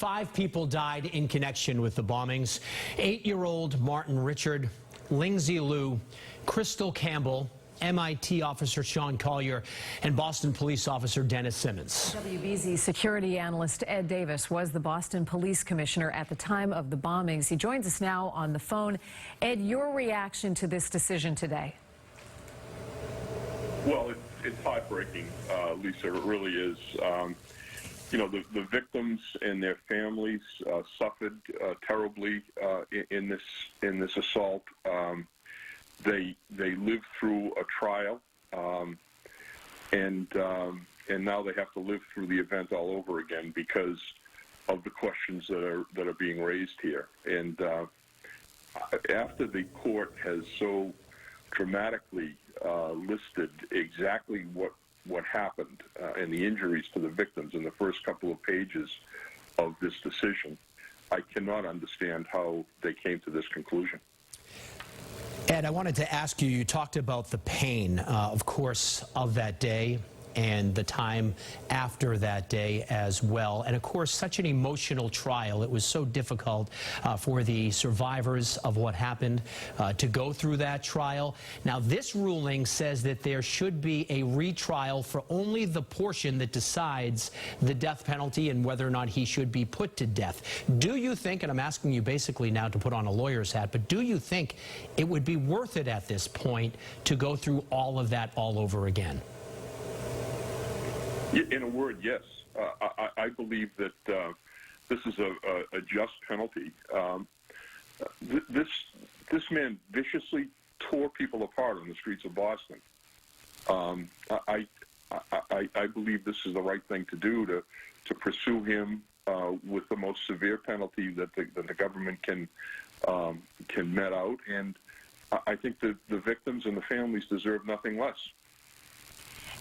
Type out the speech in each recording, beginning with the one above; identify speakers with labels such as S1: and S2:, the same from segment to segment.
S1: 5 people died in connection with the bombings. 8-year-old Martin Richard, Lingzi Liu, Crystal Campbell, MIT officer Sean Collier, and Boston police officer Dennis Simmons.
S2: WBZ security analyst Ed Davis was the Boston police commissioner at the time of the bombings. He joins us now on the phone. Ed, your reaction to this decision today?
S3: Well, it's heartbreaking, Lisa. It really is. You know, the victims and their families suffered terribly in this assault. They lived through a trial, and now they have to live through the event all over again because of the questions that are being raised here. And after the court has so dramatically listed exactly what happened and the injuries to the victims in the first couple of pages of this decision, I cannot understand how they came to this conclusion.
S1: Ed, I wanted to ask you, you talked about the pain, of course, of that day and the time after that day as well. And of course, such an emotional trial. It was so difficult for the survivors of what happened to go through that trial. Now, this ruling says that there should be a retrial for only the portion that decides the death penalty and whether or not he should be put to death. Do you think, and I'm asking you basically now to put on a lawyer's hat, but do you think it would be worth it at this point to go through all of that all over again?
S3: In a word, yes. I believe that this is a just penalty. This man viciously tore people apart on the streets of Boston. I believe this is the right thing to do to pursue him with the most severe penalty that the government can met out, and I think that the victims and the families deserve nothing less.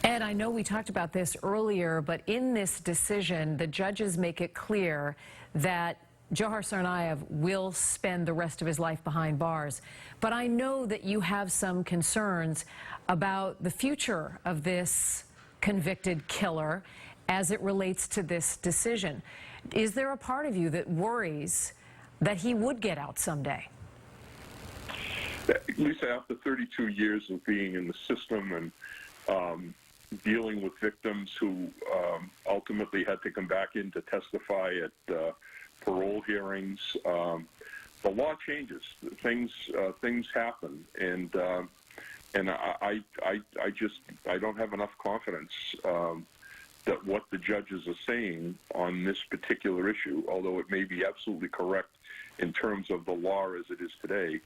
S2: Ed, I know we talked about this earlier, but in this decision, the judges make it clear that Dzhokhar Tsarnaev will spend the rest of his life behind bars. But I know that you have some concerns about the future of this convicted killer as it relates to this decision. Is there a part of you that worries that he would get out someday?
S3: Lisa, after 32 years of being in the system and dealing with victims who ultimately had to come back in to testify at parole hearings, the law changes. Things happen, and I don't have enough confidence that what the judges are saying on this particular issue, although it may be absolutely correct in terms of the law as it is today,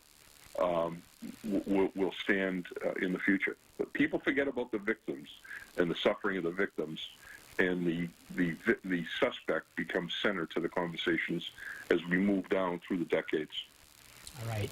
S3: will stand in the future. But people forget about the victims and the suffering of the victims, and the suspect becomes center to the conversations as we move down through the decades.
S1: All right.